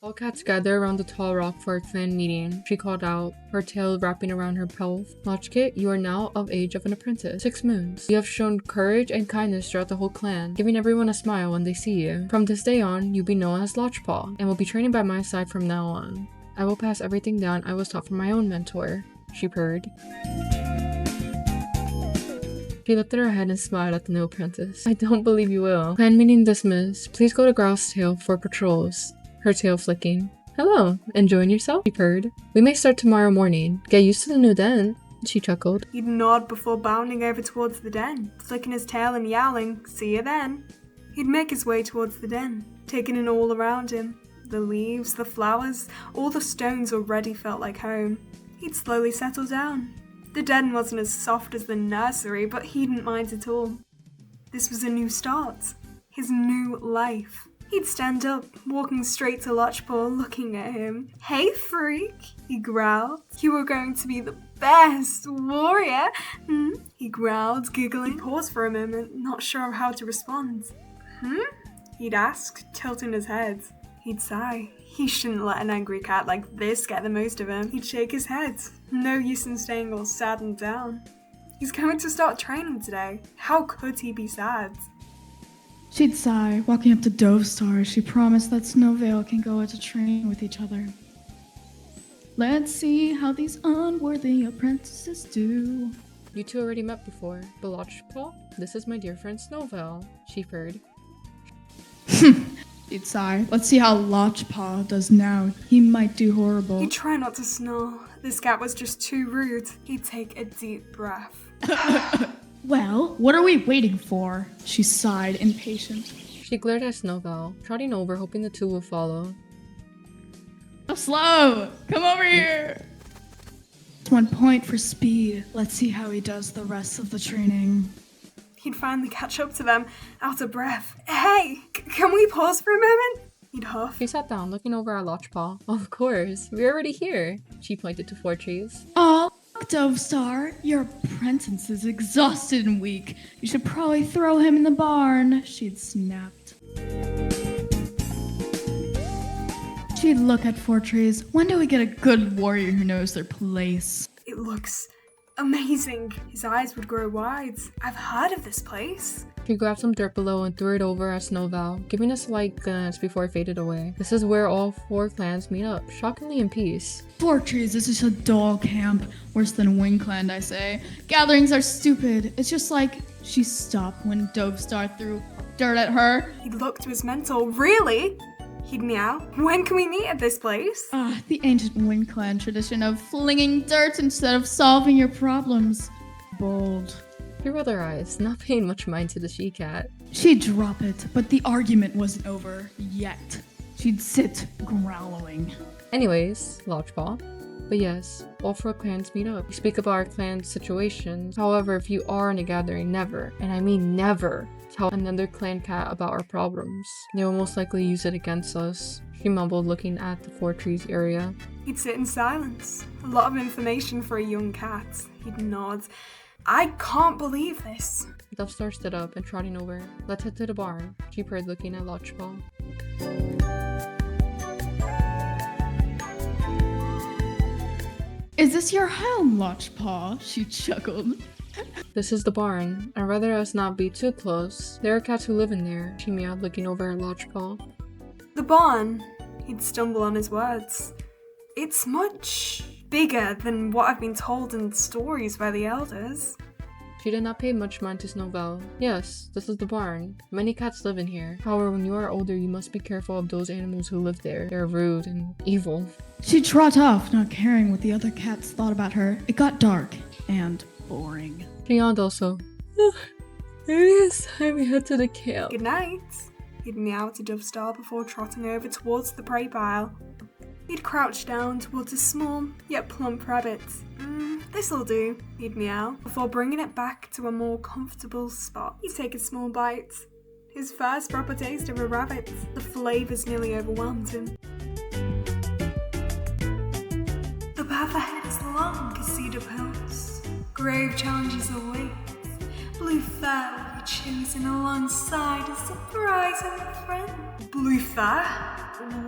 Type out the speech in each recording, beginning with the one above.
All cats gather around the tall rock for a clan meeting. She called out, her tail wrapping around her pelf. Lodgkit, you are now of age of an apprentice. 6 moons. You have shown courage and kindness throughout the whole clan, giving everyone a smile when they see you. From this day on, you'll be known as Lodgepaw, and will be training by my side from now on. I will pass everything down I was taught from my own mentor, she purred. She lifted her head and smiled at the new apprentice. I don't believe you will. Clan meeting dismissed. Please go to Growl's tail for patrols. Her tail flicking. Hello, enjoying yourself? She purred. We may start tomorrow morning. Get used to the new den. She chuckled. He'd nod before bounding over towards the den, flicking his tail and yowling, see you then. He'd make his way towards the den, taking in all around him. The leaves, the flowers, all the stones already felt like home. He'd slowly settle down. The den wasn't as soft as the nursery, but he didn't mind at all. This was a new start. His new life. He'd stand up, walking straight to Lodgepaw, looking at him. Hey, freak, he growled. You were going to be the best warrior. He growled, giggling. He paused for a moment, not sure how to respond. He'd ask, tilting his head. He'd sigh. He shouldn't let an angry cat like this get the most of him. He'd shake his head. No use in staying all sad and down. He's going to start training today. How could he be sad? She'd sigh, walking up to Dovestar as she promised that Snowvale can go into training with each other. Let's see how these unworthy apprentices do. You two already met before, but Lodgepaw, this is my dear friend Snowvale, she purred. She'd sigh. Let's see how Lodgepaw does now. He might do horrible. He'd try not to snarl. This cat was just too rude. He'd take a deep breath. Well, what are we waiting for? She sighed, impatient. She glared at Snowvale, trotting over, hoping the two would follow. Oh, slow! Come over here! 1 point for speed. Let's see how he does the rest of the training. He'd finally catch up to them, out of breath. Hey, can we pause for a moment? He'd huff. She sat down, looking over at Lodgepaw. Of course, we're already here. She pointed to 4 trees. Oh, Dovestar, your apprentice is exhausted and weak. You should probably throw him in the barn, she'd snapped. She'd look at 4 trees. When do we get a good warrior who knows their place? It looks amazing. His eyes would grow wide. I've heard of this place. She grabbed some dirt below and threw it over at Snowvale, giving a slight glance before it faded away. This is where all 4 clans meet up, shockingly in peace. 4 trees is just a dull camp. Worse than Windclan, I say. Gatherings are stupid. It's just like she stopped when Dovestar threw dirt at her. He'd look to his mentor. Really? He'd meow. When can we meet at this place? The ancient Windclan tradition of flinging dirt instead of solving your problems. Bold. She rolled her eyes, not paying much mind to the she-cat. She'd drop it, but the argument wasn't over yet. She'd sit growling. Anyways, Lodgepaw. But yes, all 4 clans meet up. We speak about our clan's situations. However, if you are in a gathering, never, and I mean never, tell another clan cat about our problems. They will most likely use it against us. She mumbled, looking at the 4 trees area. He'd sit in silence. A lot of information for a young cat. He'd nod. I can't believe this. Dovestar stood up and trotting over. Let's head to the barn, she purred, looking at Lodgepaw. Is this your home, Lodgepaw? She chuckled. This is the barn. I'd rather us not be too close. There are cats who live in there, she meowed, looking over at Lodgepaw. The barn. He'd stumble on his words. It's much bigger than what I've been told in stories by the elders. She did not pay much mind to Snowvale. Yes, this is the barn. Many cats live in here. However, when you are older, you must be careful of those animals who live there. They're rude and evil. She'd trot off, not caring what the other cats thought about her. It got dark and boring. She yawned also. Maybe it's time we head to the camp. Good night. He'd meow to Dovestar before trotting over towards the prey pile. He'd crouch down towards a small, yet plump rabbit. This'll do, he'd meow, before bringing it back to a more comfortable spot. He'd take a small bite. His first proper taste of a rabbit. The flavors nearly overwhelmed him. The path ahead is long as cedar hills. Grave challenges await. Blue fur chosen alongside a surprising friend. Blue fur?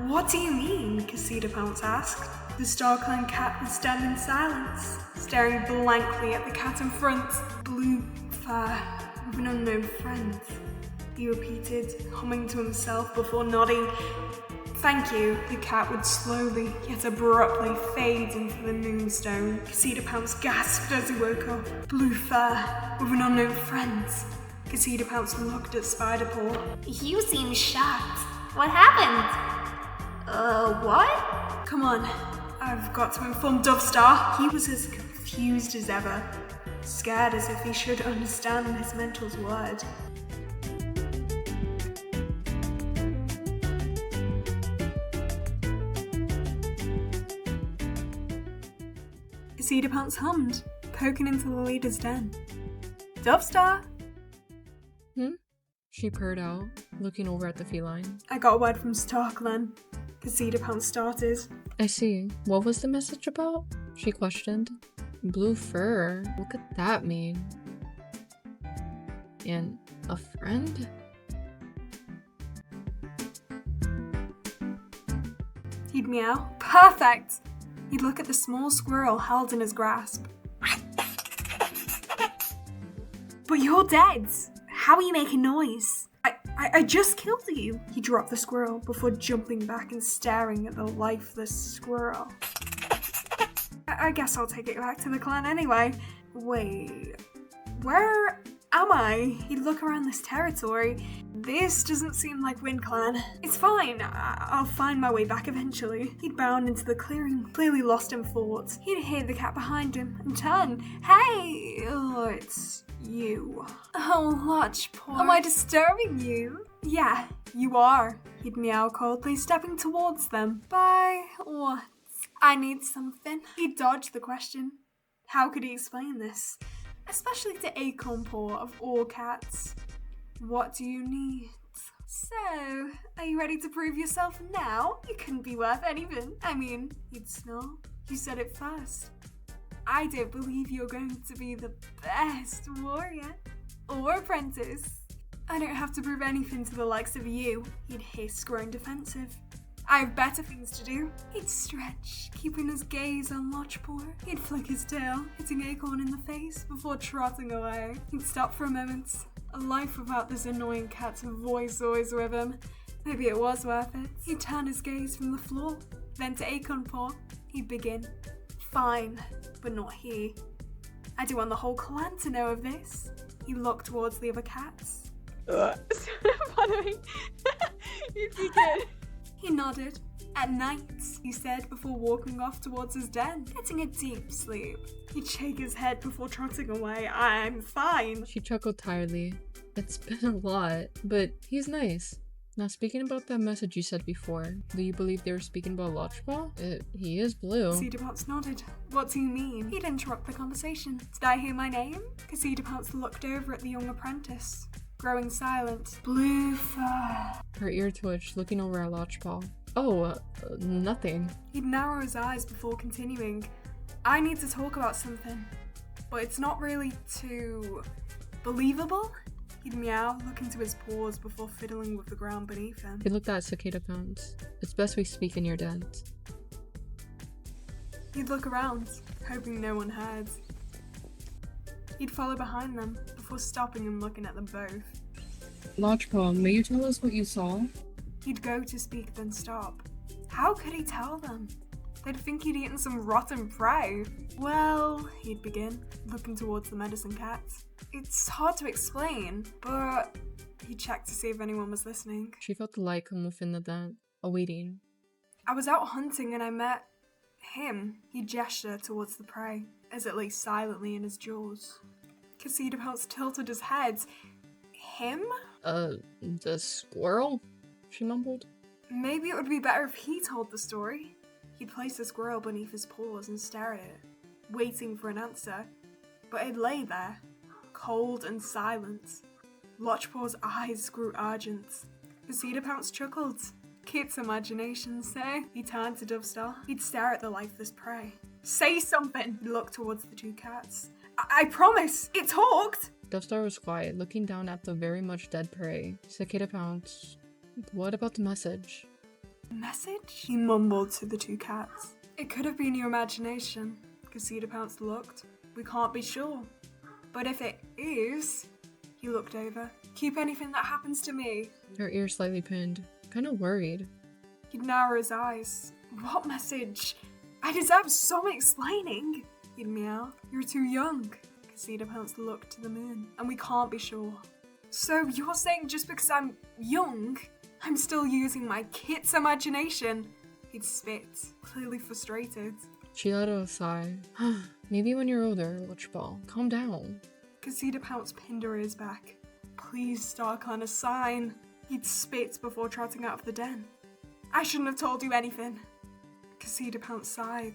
What do you mean? Casita Pounce asked. The Star Clan cat would stand in silence, staring blankly at the cat in front. Blue fur with an unknown friend, he repeated, humming to himself before nodding. Thank you. The cat would slowly, yet abruptly fade into the moonstone. Casita Pounce gasped as he woke up. Blue fur with an unknown friend. Casita Pounce looked at Spiderpaw. You seem shocked. What happened? What? Come on, I've got to inform Dovestar. He was as confused as ever, scared as if he should understand his mentor's word. Casita Pounce hummed, poking into the leader's den. Dovestar! She purred out, looking over at the feline. I got a word from Star Clan. Casita Pounce started. I see. What was the message about? She questioned. Blue fur? What could that mean? And a friend? He'd meow. Perfect! He'd look at the small squirrel held in his grasp. But you're dead! How are you making noise? I just killed you! He dropped the squirrel before jumping back and staring at the lifeless squirrel. I guess I'll take it back to the clan anyway. Wait, where am I? He'd look around this territory. This doesn't seem like Windclan. It's fine, I'll find my way back eventually. He'd bound into the clearing, clearly lost in thought. He'd hear the cat behind him and turn. Hey! Oh, it's you. Oh, Lodgepaw. Am I disturbing you? Yeah, you are. He'd meow coldly, stepping towards them. By what? I need something. He dodged the question. How could he explain this? Especially to Acorn Paw of all cats. What do you need? So, are you ready to prove yourself now? You couldn't be worth anything. I mean, you'd snarl. You said it first. I don't believe you're going to be the best warrior or apprentice. I don't have to prove anything to the likes of you. He'd hiss, growing defensive. I have better things to do. He'd stretch, keeping his gaze on Lodgepaw. He'd flick his tail, hitting Acorn in the face before trotting away. He'd stop for a moment. A life without this annoying cat's voice always with him. Maybe it was worth it. He'd turn his gaze from the floor, then to Acorn Paw. He'd begin. Fine, but not he. I do want the whole clan to know of this. He looked towards the other cats. Following. If you can. He nodded. At night, he said before walking off towards his den, getting a deep sleep. He'd shake his head before trotting away. I'm fine. She chuckled tiredly. It's been a lot, but he's nice. Now, speaking about that message you said before, do you believe they were speaking about Lodgepaw? He is blue. Casita Pounce nodded. What do you mean? He'd interrupt the conversation. Did I hear my name? Casita Pounce looked over at the young apprentice, growing silent. Blue fur. Her ear twitched, looking over at Lodgepaw. Oh, nothing. He'd narrow his eyes before continuing. I need to talk about something, but it's not really too believable. He'd meow, looking to his paws before fiddling with the ground beneath him. He looked at Cicada Pounce. It's best we speak in your den. He'd look around, hoping no one heard. He'd follow behind them before stopping and looking at them both. Lodgepaw, may you tell us what you saw? He'd go to speak, then stop. How could he tell them? They'd think he'd eaten some rotten prey. Well, he'd begin, looking towards the medicine cat. It's hard to explain, but he checked to see if anyone was listening. She felt the light come within the den, awaiting. I was out hunting and I met him. He gestured towards the prey, as it lay silently in his jaws. Casita Pounce tilted his head. Him? The squirrel? She mumbled. Maybe it would be better if he told the story. He placed the squirrel beneath his paws and stared at it, waiting for an answer. But it lay there, cold and silent. Lodgepaw's eyes grew urgent. Casita Pounce chuckled. Kit's imagination, say. He turned to Dovestar. He'd stare at the lifeless prey. Say something! He looked towards the two cats. I promise! It talked! Dovestar was quiet, looking down at the very much dead prey. Cicada pounced. What about the message? Message? He mumbled to the two cats. It could have been your imagination. Cicada pounced looked. We can't be sure. But if it is... He looked over. Keep anything that happens to me. Her ear slightly pinned. Kinda worried. He'd narrow his eyes. What message? I deserve some explaining. He'd meow. You're too young. Cicada pounced looked to the moon. And we can't be sure. So you're saying just because I'm young, I'm still using my kit's imagination? He'd spit, clearly frustrated. She let out a sigh. Maybe when you're older, Witchball. Calm down. Cicada pounced pinned her ears back. Please, StarClan, a sign. He'd spit before trotting out of the den. I shouldn't have told you anything. Cicada pounced sighed.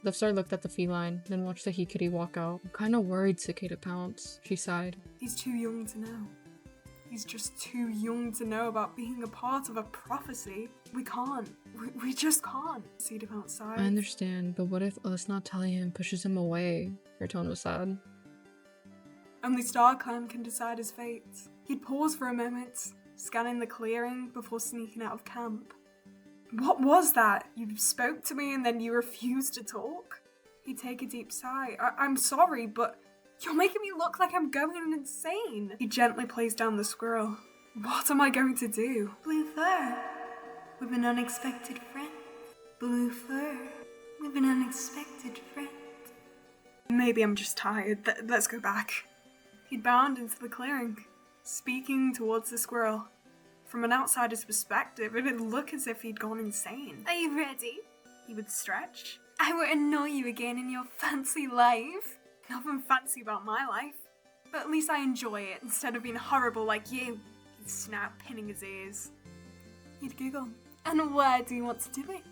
Dovestar looked at the feline, then watched the he kitty walk out. I'm kinda worried, Cicada Pounce. She sighed. He's too young to know. He's just too young to know about being a part of a prophecy. We can't. We just can't. Cicada pounced sighed. I understand, but what if us not telling him pushes him away? Her tone was sad. Only StarClan can decide his fate. He'd pause for a moment, scanning the clearing before sneaking out of camp. What was that? You spoke to me and then you refused to talk? He'd take a deep sigh. I'm sorry, but you're making me look like I'm going insane. He gently placed down the squirrel. What am I going to do? Blue fur with an unexpected friend. Blue fur with an unexpected friend. Maybe I'm just tired. Let's go back. He'd bound into the clearing, speaking towards the squirrel. From an outsider's perspective, it'd look as if he'd gone insane. Are you ready? He would stretch. I won't annoy you again in your fancy life. Nothing fancy about my life. But at least I enjoy it instead of being horrible like you. He'd snap, pinning his ears. He'd giggle. And where do you want to do it?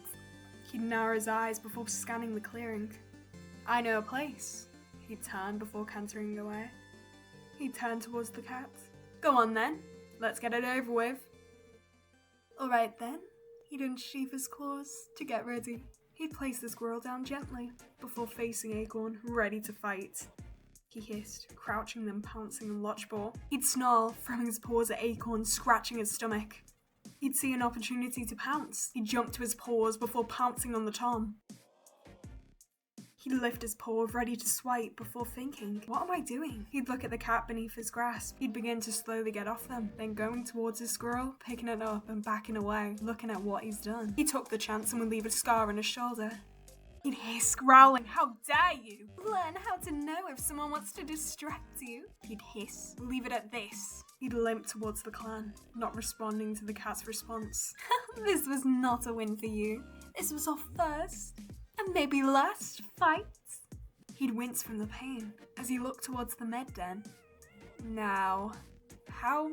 He'd narrow his eyes before scanning the clearing. I know a place. He'd turn before cantering away. He'd turn towards the cat. Go on then. Let's get it over with. Alright then. He'd unsheath his claws to get ready. He'd place the squirrel down gently before facing Acorn, ready to fight. He hissed, crouching then pouncing on Lodgeball. He'd snarl, throwing his paws at Acorn, scratching his stomach. He'd see an opportunity to pounce. He'd jump to his paws before pouncing on the tom. He'd lift his paw, ready to swipe, before thinking, what am I doing? He'd look at the cat beneath his grasp. He'd begin to slowly get off them, then going towards his squirrel, picking it up and backing away, looking at what he's done. He took the chance and would leave a scar on his shoulder. He'd hiss, growling, how dare you? Learn how to know if someone wants to distract you. He'd hiss, leave it at this. He'd limp towards the clan, not responding to the cat's response. This was not a win for you. This was our first and maybe last fight. He'd wince from the pain as he looked towards the med den. Now, how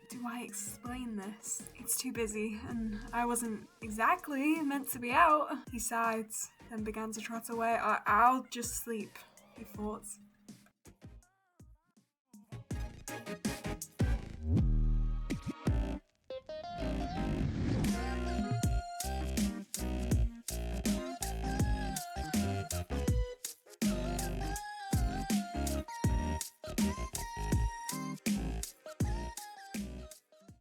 do I explain this? It's too busy, and I wasn't exactly meant to be out. He sighed, then began to trot away. I'll just sleep, he thought.